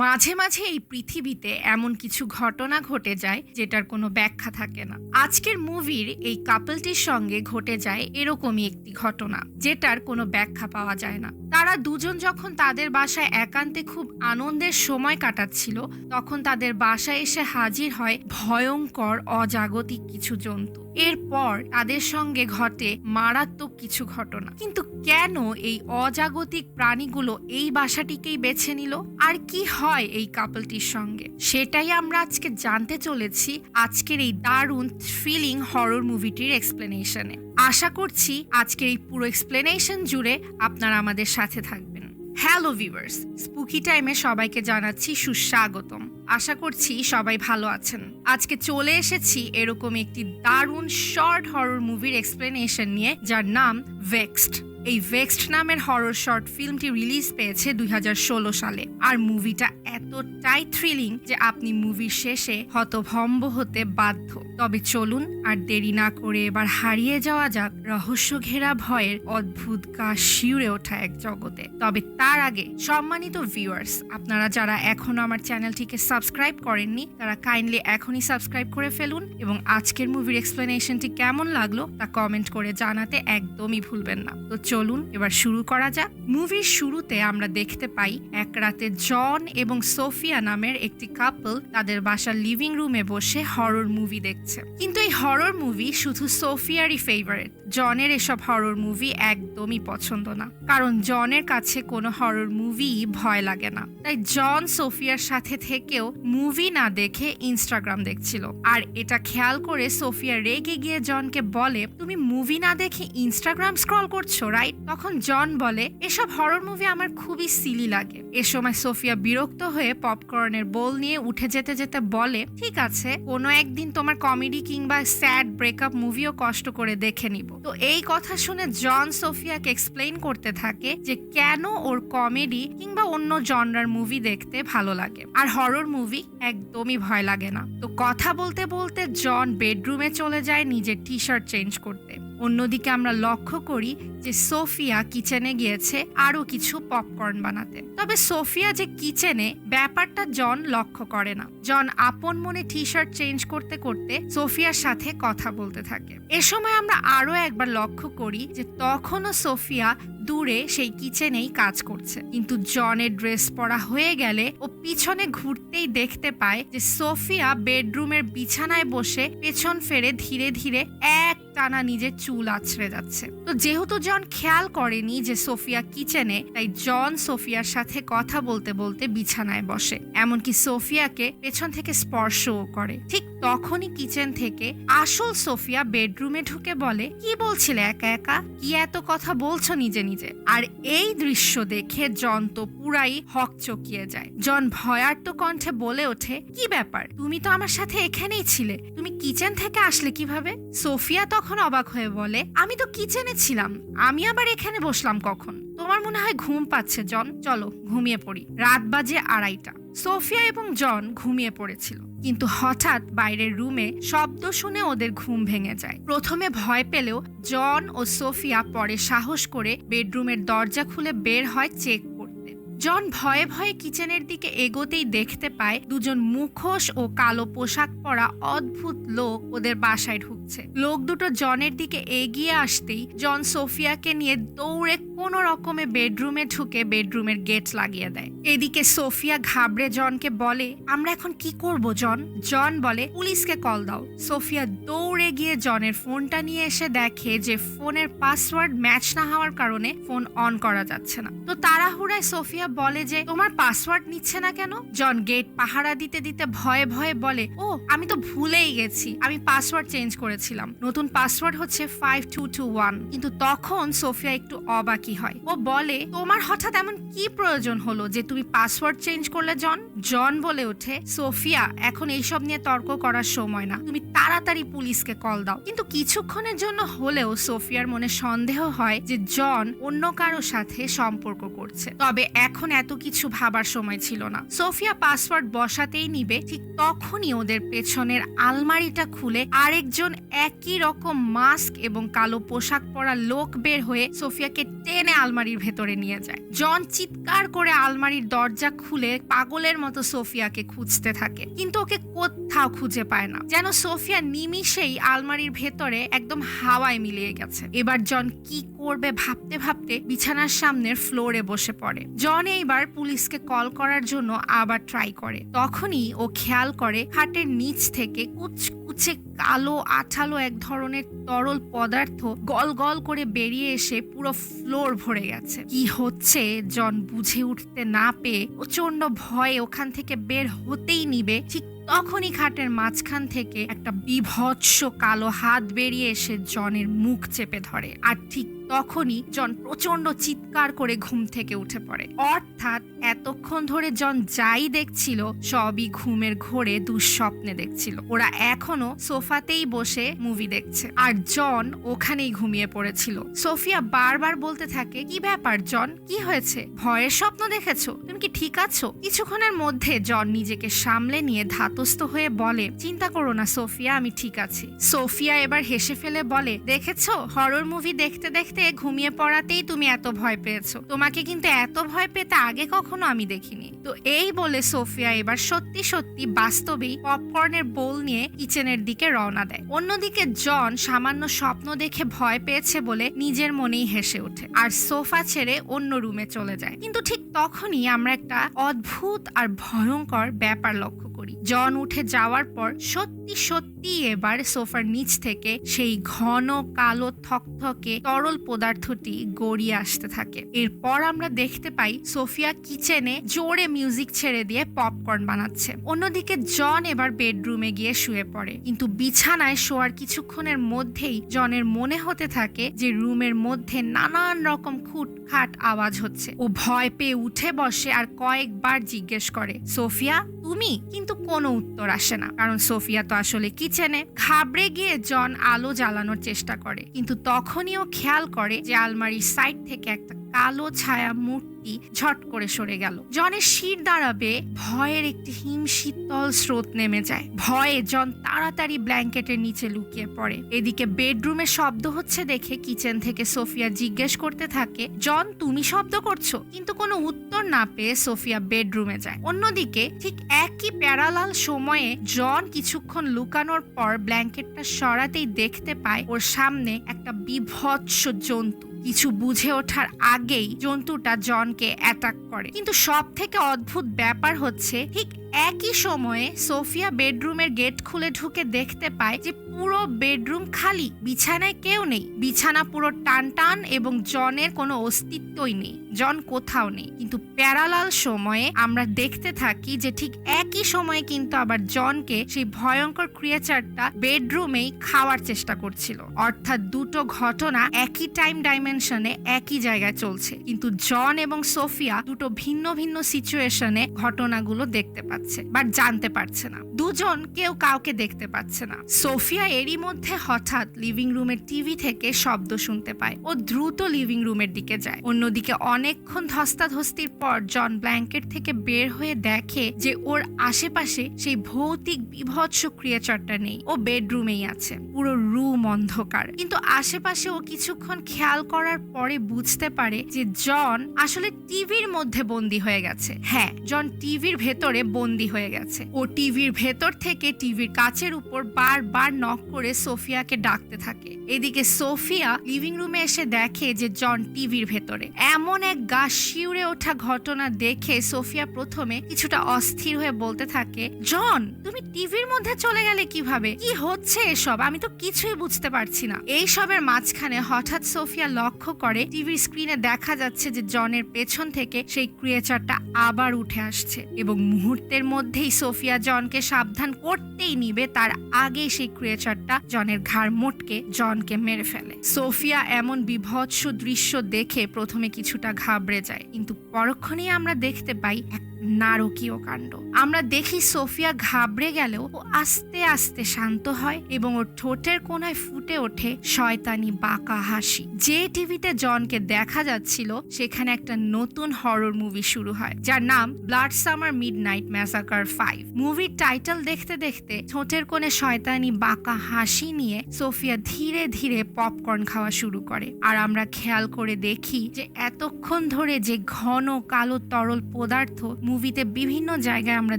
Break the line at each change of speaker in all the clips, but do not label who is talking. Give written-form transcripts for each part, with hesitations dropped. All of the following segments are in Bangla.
মাঝে মাঝে এই পৃথিবীতে এমন কিছু ঘটনা ঘটে যায় যেটার কোনো ব্যাখ্যা থাকে না। আজকের মুভির এই কাপলটির সঙ্গে ঘটে যায় এরকমই একটি ঘটনা যেটার কোনো ব্যাখ্যা পাওয়া যায় না। তারা দুজন যখন তাদের বাসায় একান্তে খুব আনন্দের সময় কাটাচ্ছিল, তখন তাদের বাসায় এসে হাজির হয় ভয়ঙ্কর অজাগতিক কিছু জন্তু। এরপর তাদের সঙ্গে ঘটে মারাত্মক কিছু ঘটনা। কিন্তু কেন এই অজাগতিক প্রাণীগুলো এই বাসাটিকেই বেছে নিল, আর কি হয় এই কাপলটির সঙ্গে, সেটাই আমরা আজকে জানতে চলেছি আজকের এই দারুণ থ্রিলিং হরর মুভিটির এক্সপ্লেনেশনে। আশা করছি আজকের এই পুরো এক্সপ্লেনেশন জুড়ে আপনারা আমাদের সাথে থাকবেন। হ্যালো ভিউয়ার্স, স্পুকি টাইমে সবাইকে জানাচ্ছি সুস্বাগতম। আশা করছি সবাই ভালো আছেন। আজকে চলে এসেছি এরকম একটি দারুণ শর্ট হরর মুভির এক্সপ্লেনেশন নিয়ে, যার নাম ভেক্সড। এই ভেক্সড নামের হরর শর্ট ফিল্মটি রিলিজ পেয়েছে 2016 সালে। আর মুভিটা এতটাই থ্রিলিং যে আপনি মুভির শেষে হতভম্ব হতে বাধ্য। তবে চলুন আর দেরি না করে এবার হারিয়ে যাওয়া যাক রহস্য ঘেরা ভয়ের অদ্ভুত গা শিউরে ওঠা এক জগতে। তবে তার আগে সম্মানিত ভিউয়ার্স, আপনারা যারা এখনো আমার চ্যানেলটিকে সাবস্ক্রাইব করেননি তারা কাইন্ডলি এখনই সাবস্ক্রাইব করে ফেলুন, এবং আজকের মুভির এক্সপ্লেনেশনটি কেমন লাগলো তা কমেন্ট করে জানাতে একদমই ভুলবেন না। তো চলুন এবার শুরু করা যাক। মুভির শুরুতে আমরা দেখতে পাই এক রাতে জন এবং সোফিয়া নামের একটি কাপল তাদের বাসার লিভিং রুমে বসে হরর মুভি দেখছে। কিন্তু এই হরর মুভি শুধু সোফিয়ারই ফেভারিট। জনের এসব হরর মুভি একদমই পছন্দ না, কারণ জনের কাছে কোনো হরর মুভি ভয় লাগে না। তাই জন সোফিয়ার সাথে থেকেও মুভি না দেখে ইনস্টাগ্রাম দেখছিল। আর এটা খেয়াল করে সোফিয়া রেগে গিয়ে জনকে বলে, তুমি মুভি না দেখে ইনস্টাগ্রাম স্ক্রল করছো রাইট? তখন জন বলে, এসব হরর মুভি আমার খুবই সিলি লাগে। এ সময় সোফিয়া বিরক্ত হয়ে পপকর্নের বোল নিয়ে উঠে যেতে যেতে বলে, ঠিক আছে, কোনো একদিন তোমার কমেডি কিংবা স্যাড ব্রেকআপ মুভিও কষ্ট করে দেখে নিব। তো এই কথা শুনে জন সোফিয়াকে এক্সপ্লেইন করতে থাকে যে কেন ওর কমেডি কিংবা অন্য জনরার মুভি দেখতে ভালো লাগে, আর হরর মুভি একদমই ভয় লাগে না। তো কথা বলতে বলতে জন বেডরুমে চলে যায় নিজের টি শার্ট চেঞ্জ করতে। অন্যদিকে আমরা লক্ষ্য করি যে সোফিয়া কিচেনে গিয়েছে আরো কিছু পপকর্ন বানাতে। তবে সোফিয়া যে কিচেনে, ব্যাপারটা জন লক্ষ্য করে না। জন আপন মনে টি শার্ট চেঞ্জ করতে করতে সোফিয়ার সাথে কথা বলতে থাকে। এ সময় আমরা আরো একবার লক্ষ্য করি যে তখনও সোফিয়া দূরে সেই কিচেনেই কাজ করছে। কিন্তু জনের ড্রেস পরা হয়ে গেলে ও পিছনে ঘুরতেই দেখতে পায় যে সোফিয়া বেডরুমের বিছানায় বসে পেছন ফেরে ধীরে ধীরে এক টানা নিজের চুল আছড়ে যাচ্ছে। তো যেহেতু জন খেয়াল করেনি যে সোফিয়া কিচেনে, তাই জন সোফিয়ার সাথে কথা বলতে বলতে বিছানায় বসে, এমনকি সোফিয়াকে পেছন থেকে স্পর্শও করে। ঠিক তখনই কিচেন থেকে আসল সোফিয়া বেডরুমে ঢুকে বলে, কি বলছিলে একা একা, কি এত কথা বলছো নিজে নিজে? আর এই দৃশ্য দেখে জন তো পুরাই হকচকিয়ে যায়। জন ভয়ার্ত কণ্ঠে বলে ওঠে, কি ব্যাপার, তুমি তো আমার সাথে এখানেই ছিলে, তুমি কিচেন থেকে আসলে কিভাবে? সোফিয়া তখন অবাক হয়ে বলে, আমি তো কিচেনে ছিলাম, আমি আবার এখানে বসলাম কখন? তোমার মনে হয় ঘুম পাচ্ছে জন, চলো ঘুমিয়ে পড়ি। রাত বাজে 2:30। সোফিয়া এবং জন ঘুমিয়ে পড়েছিল, কিন্তু হঠাৎ বাইরের রুমে শব্দ শুনে ওদের ঘুম ভেঙে যায়। প্রথমে ভয় পেলেও জন ও সোফিয়া পরে সাহস করে বেডরুমের দরজা খুলে বের হয় চেক করতে। জন ভয়ে ভয়ে কিচেনের দিকে এগোতেই দেখতে পায় দুজন মুখোশ ও কালো পোশাক পরা অদ্ভুত লোক ওদের বাসায় ঢুকছে। লোক দুটো জনের দিকে এগিয়ে আসতেই জন সোফিয়াকে নিয়ে দৌড়ে কোনো রকমে বেডরুমে ঢুকে বেডরুমের গেট লাগিয়ে দেয়। এদিকে সোফিয়া ঘাবড়ে জনকে বলে, আমরা এখন কি করব জন? জন বলে, পুলিশকে কল দাও। সোফিয়া দৌড়ে গিয়ে জনের ফোনটা নিয়ে এসে দেখে যে ফোনের পাসওয়ার্ড ম্যাচ না হওয়ার কারণে ফোন অন করা যাচ্ছে না। তো তাড়াহুড়ায় সোফিয়া বলে যে, তোমার পাসওয়ার্ড নিচ্ছে না কেন? জন গেট পাহারা দিতে দিতে ভয়ে ভয়ে বলে, ও আমি তো ভুলেই গেছি, আমি পাসওয়ার্ড চেঞ্জ করেছিলাম, নতুন পাসওয়ার্ড হচ্ছে 5221। কিন্তু তখন সোফিয়া একটু অবাকি হয়। ও বলে, তোমার হঠাৎ এমন কি প্রয়োজন হলো যে তুমি পাসওয়ার্ড চেঞ্জ করলে জন? জন বলে ওঠে, সোফিয়া এখন এইসব নিয়ে তর্ক করার সময় না, তুমি তাড়াতাড়ি পুলিশকে কল দাও। কিন্তু কিছুক্ষণের জন্য হলেও সোফিয়ার মনে সন্দেহ হয় যে জন অন্য কারো সাথে সম্পর্ক করছে। তবে এখন এত কিছু ভাবার সময় ছিল না। সোফিয়া পাসওয়ার্ড বসাতেই নিবে, ঠিক তখনই ওদের পেছনের আলমারিটা খুলে আরেকজন একই রকম মাস্ক এবং কালো পোশাক পরা লোক বের হয়ে সোফিয়াকে টেনে আলমারির ভেতরে নিয়ে যায়। জন চিৎকার করে আলমারির দরজা খুলে পাগলের মতো সোফিয়াকে খুঁজতে থাকে, কিন্তু ওকে কোথাও খুঁজে পায় না। যেন সোফিয়া নিমিষেই আলমারির ভেতরে একদম হাওয়ায় মিলিয়ে গেছে। এবার জন কি করবে ভাবতে ভাবতে বিছানার সামনের ফ্লোরে বসে পড়ে। জন এইবার পুলিশকে কল করার জন্য আবার ট্রাই করে। তখনই ও খেয়াল করে খাটের নিচ থেকে কুচকুচে কালো আঠালো এক ধরনের তরল পদার্থ গল গল করে বেরিয়ে এসে পুরো ফ্লোর ভরে গেছে। কি হচ্ছে জন বুঝে উঠতে না পেয়ে প্রচন্ড ভয়ে ওখান থেকে বের হতেই নিবে, ঠিক তখনই খাটের মাঝখান থেকে একটা বিভৎস কালো হাত বেরিয়ে এসে জনের মুখ চেপে ধরে। আর ঠিক তখনই জন প্রচন্ড চিৎকার করে ঘুম থেকে উঠে পড়ে। অর্থাৎ এতক্ষণ ধরে জন যাই দেখছিল সবই ঘুমের ঘোরে দুঃস্বপ্নে দেখছিল। ওরা এখনো সোফাতেই বসে মুভি দেখছে আর জন ওখানেই ঘুমিয়ে পড়েছিল। সোফিয়া বারবার বলতে থাকে, কি ব্যাপার জন, কি হয়েছে? ভয়ের স্বপ্ন দেখেছো? তুমি কি ঠিক আছো? কিছুক্ষণের মধ্যে জন নিজেকে সামলে নিয়ে ধাতস্থ হয়ে বলে, চিন্তা করো না সোফিয়া, আমি ঠিক আছি। সোফিয়া এবার হেসে ফেলে বলে, দেখেছো, হরর মুভি দেখতে দেখতে ঘুমিয়ে পড়াতেই তুমি এত ভয় পেয়েছো। তোমাকে কিন্তু এত ভয় পেতে আগে কখনো আমি দেখিনি। তো এই বলে সোফিয়া এবার সত্যি সত্যি বাস্তবেই পপকর্নের বোল নিয়ে কিচেনের দিকে রওনা দেয়। অন্যদিকে জন সামান্য স্বপ্ন দেখে ভয় পেয়েছে বলে নিজের মনেই হেসে ওঠে আর সোফা ছেড়ে অন্য রুমে চলে যায়। কিন্তু ঠিক তখনই আমরা একটা অদ্ভুত আর ভয়ঙ্কর ব্যাপার লক্ষ্য করি। জন উঠে যাওয়ার পর সত্যি সত্যি এবার সোফার নিচ থেকে সেই ঘন কালো থকথকে তরল পদার্থটি গড়িয়ে আসতে থাকে। এরপর আমরা দেখতে পাই সোফিয়া কিচেনে জোরে মিউজিক ছেড়ে দিয়ে পপকর্ন বানাচ্ছে। অন্যদিকে জন এবার বেডরুমে গিয়ে শুয়ে পড়ে, কিন্তু বিছানায় শোয়ার কিছুক্ষণের মধ্যেই জনের মনে হতে থাকে যে রুমের মধ্যে নানান রকম খুটখাট আওয়াজ হচ্ছে। ও ভয় পেয়ে উঠে বসে আর কয়েকবার জিজ্ঞেস করে, সোফিয়া তুমি? কিন্তু কোনো উত্তর আসে না, কারণ সোফিয়া তো আসলে কিচেনে। ঘাবড়ে গিয়ে জন আলো জ্বালানোর চেষ্টা করে, কিন্তু তখনই ও খেয়াল করে যে আলমারির সাইড থেকে একটা কালো ছায়া মূর্তি ঝট করে সরে গেল। জনের শির দাঁড়াবে ভয়ের একটি হিমশীতল স্রোত নেমে যায়। ভয়ে জন তাড়াতাড়ি ব্ল্যাঙ্কেটের নিচে লুকিয়ে পড়ে। এদিকে বেডরুমে শব্দ হচ্ছে দেখে কিচেন থেকে সোফিয়া জিজ্ঞেস করতে থাকে, জন তুমি শব্দ করছো? কিন্তু কোনো উত্তর না পেয়ে সোফিয়া বেডরুমে যায়। অন্যদিকে ঠিক একই প্যারালাল সময়ে জন কিছুক্ষণ লুকানোর পর ব্ল্যাঙ্কেটটা সরাতেই দেখতে পায় ওর সামনে একটা বিভৎস জন্তু। কিছু বুঝে ওঠার আগেই জন্তুটা জনকে অ্যাটাক করে। কিন্তু সব থেকে অদ্ভুত ব্যাপার হচ্ছে ঠিক একই সময়ে সোফিয়া বেডরুমের গেট খুলে ঢুকে দেখতে পায় যে পুরো বেডরুম খালি, বিছানায় কেউ নেই। বিছানা পুরো টান টান এবং জনের কোনো অস্তিত্বই নেই, জন কোথাও নেই। কিন্তু প্যারালাল সময়ে আমরা দেখতে থাকি যে ঠিক একই সময়ে কিন্তু আবার জনকে সেই ভয়ঙ্কর ক্রিয়েচারটা বেডরুমেই খাওয়ার চেষ্টা করছিল। অর্থাৎ দুটো ঘটনা একই টাইম ডাইমেনশনে একই জায়গায় চলছে, কিন্তু জন এবং সোফিয়া দুটো ভিন্ন ভিন্ন সিচুয়েশনে ঘটনাগুলো দেখতে পাচ্ছে বাট জানতে পারছে না। দুজন কেউ কাউকে দেখতে পাচ্ছে না। সোফিয়া এরই মধ্যে হঠাৎ লিভিং রুমের টিভি থেকে শব্দ শুনতে পায়। ও দ্রুত লিভিং রুমের দিকে যায়। অন্যদিকে অনেকক্ষণ ধস্তাধস্তির পর জন ব্ল্যাঙ্কেট থেকে বের হয়ে দেখে যে ওর আশেপাশে সেই ভৌতিক বিভৎস ক্রিয়েচারটা নেই, ও বেডরুমেই আছে। পুরো রুম অন্ধকার, কিন্তু আশেপাশে ও কিছুক্ষণ খেয়াল করার পরে বুঝতে পারে যে জন আসলে টিভির মধ্যে বন্দী হয়ে গেছে। হ্যাঁ, জন টিভির ভেতরে বন্দী হয়ে গেছে। ও টিভির ভেতর থেকে টিভির কাচের উপর বারবার নক করে সোফিয়াকে ডাকতে থাকে। এদিকে সোফিয়া লিভিং রুমে এসে দেখে যে জন টিভির ভেতরে। এমন এক গা শিউরে ওঠা ঘটনা দেখে সোফিয়া প্রথমে কিছুটা অস্থির হয়ে বলতে থাকে, জন তুমি টিভির মধ্যে চলে গেলে কিভাবে? কি হচ্ছে এসব? আমি তো কিছুই বুঝতে পারছি না। এই সবের মাঝখানে হঠাৎ সোফিয়া লক্ষ্য করে টিভির স্ক্রিনে দেখা যাচ্ছে যে জনের পেছন থেকে সেই ক্রিয়েচারটা আবার উঠে আসছে এবং মুহূর্তের মধ্যেই সোফিয়া জনকে সাবধান করতেই নিবে তার আগেই সেই ক্রিয়েচারটা জনের ঘাড় মোটকে জনকে মেরে ফেলে। সোফিয়া এমন বিভৎস দৃশ্য দেখে প্রথমে কিছুটা ঘাবড়ে যায়, কিন্তু পরক্ষণেই আমরা দেখতে পাই এক নারকীয় কাণ্ড। আমরা দেখি সোফিয়া ঘাবড়ে গেলেও ও আস্তে আস্তে শান্ত হয় এবং ওর ঠোঁটের কোণায় ফুটে ওঠে শয়তানি বাঁকা হাসি। যে টিভিতে জনকে দেখা যাচ্ছিল সেখানে একটা নতুন হরর মুভি শুরু হয়, যার নাম ব্লাড সামার মিডনাইট ম্যাসাকার 5। মুভির টাইটেল দেখতে দেখতে ঠোঁটের কোণে শয়তানি বাঁকা হাসি নিয়ে সোফিয়া ধীরে ধীরে পপকর্ন খাওয়া শুরু করে। আর আমরা খেয়াল করে দেখি যে এতক্ষণ ধরে যে ঘন কালো তরল পদার্থ মুভিতে বিভিন্ন জায়গায় আমরা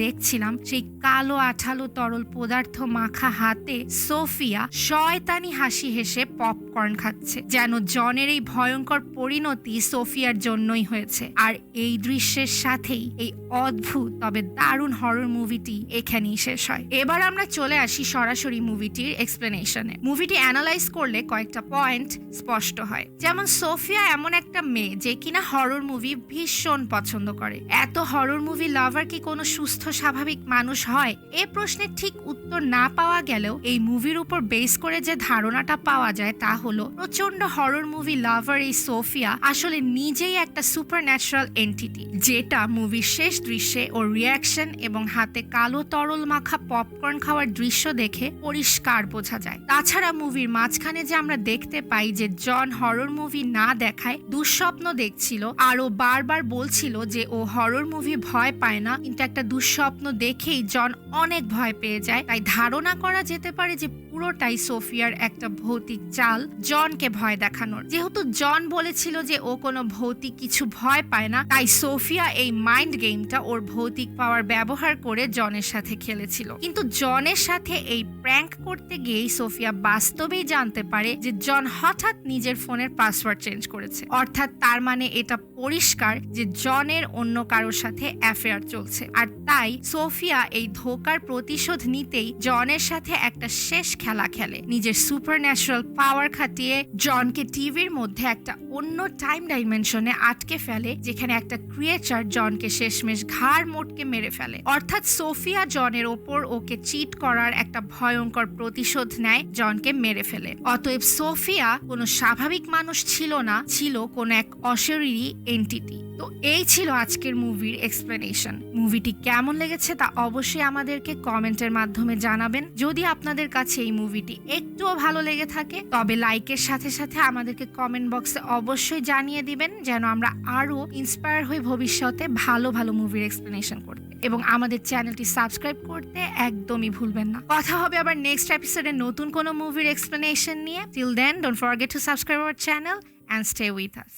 দেখছিলাম, সেই কালো আঠালো তরল পদার্থ মাখা হাতে সোফিয়া শয়তানি হাসি হেসে পপকর্ন খাচ্ছে, যেন জনের এই ভয়ঙ্কর পরিণতি সোফিয়ার জন্যই হয়েছে। আর এই দৃশ্যের সাথেই এই অদ্ভুত তবে দারুণ হরর মুভিটি এখানেই শেষ হয়। এবার আমরা চলে আসি সরাসরি মুভিটির এক্সপ্লেনেশনে। মুভিটি অ্যানালাইজ করলে কয়েকটা পয়েন্ট স্পষ্ট হয়। যেমন সোফিয়া এমন একটা মেয়ে যে কিনা হরর মুভি ভীষণ পছন্দ করে। এত হরর মুভি লাভার কি কোনো সুস্থ স্বাভাবিক মানুষ হয়? এ প্রশ্নের ঠিক উত্তর না পাওয়া গেলেও এই মুভির উপর বেস করে যে ধারণাটা পাওয়া যায় তা হলো প্রচন্ড হরর মুভি লাভার এই সোফিয়া আসলে নিজেই একটা সুপারন্যাচারাল এন্টিটি, যেটা মুভির শেষ দৃশ্যে ওর রিয়াকশন এবং হাতে কালো তরল মাখা পপকর্ন খাওয়ার দৃশ্য দেখে পরিষ্কার বোঝা যায়। তাছাড়া মুভির মাঝখানে যে আমরা দেখতে পাই যে জন হরর মুভি না দেখায় দুঃস্বপ্ন দেখছিল, আর ও বারবার বলছিল যে ও হরর মুভি ভয় পায় না, কিন্তু একটা দুঃস্বপ্ন দেখেই জন অনেক ভয় পেয়ে যায়। তাই ধারণা করা যেতে পারে যে পুরোটাই সোফিয়ার একটা ভৌতিক চাল জনকে ভয় দেখানোর। যেহেতু জন বলেছিল যে ও কোনো ভৌতিক কিছু ভয় পায় না, তাই সোফিয়া এই মাইন্ড গেমটা ওর ভৌতিক পাওয়ার ব্যবহার করে জনের সাথে খেলেছিল। কিন্তু জনের সাথে এই প্র্যাঙ্ক করতে গিয়েই সোফিয়া বাস্তবেই জানতে পারে যে জন হঠাৎ নিজের ফোনের পাসওয়ার্ড চেঞ্জ করেছে। অর্থাৎ তার মানে এটা পরিষ্কার যে জনের অন্য কারোর সাথে অ্যাফেয়ার চলছে। আর তাই সোফিয়া এই ধোকার প্রতিশোধ নিতেই জনের সাথে একটা শেষ খেলা খেলে। নিজের সুপারন্যাচারাল পাওয়ার খাটিয়ে জনকে টিভির মধ্যে একটা অন্য টাইম ডাইমেনশনে আটকে ফেলে, যেখানে একটা ক্রিয়েচার জনকে শেষমেশ ঘাড় মোটকে মেরে ফেলে। অর্থাৎ সোফিয়া জনের ওপর ওকে চিট করার একটা ভয়ঙ্কর প্রতিশোধ নেয়, জনকে মেরে ফেলে। অতএব সোফিয়া কোনো স্বাভাবিক মানুষ ছিল না, ছিল কোনো এক অশরীরী এন্টিটি। তো এই ছিল আজকের মুভির এক্সপ্লেনেশন। মুভিটি কেমন লেগেছে তা অবশ্যই আমাদেরকে কমেন্টের মাধ্যমে জানাবেন। যদি আপনাদের কাছে এই মুভিটি একটুও ভালো লেগে থাকে তবে লাইকের সাথে সাথে আমাদেরকে কমেন্ট বক্সে অবশ্যই জানিয়ে দিবেন, যেন আমরা আরো ইন্সপায়ার হই ভবিষ্যতে ভালো ভালো মুভির এক্সপ্লেনেশন করতে। এবং আমাদের চ্যানেলটি সাবস্ক্রাইব করতে একদমই ভুলবেন না। কথা হবে আবার নেক্সট এপিসোডে নতুন কোনো মুভির এক্সপ্লেনেশন নিয়ে। Till then, don't forget to subscribe our channel and stay with us.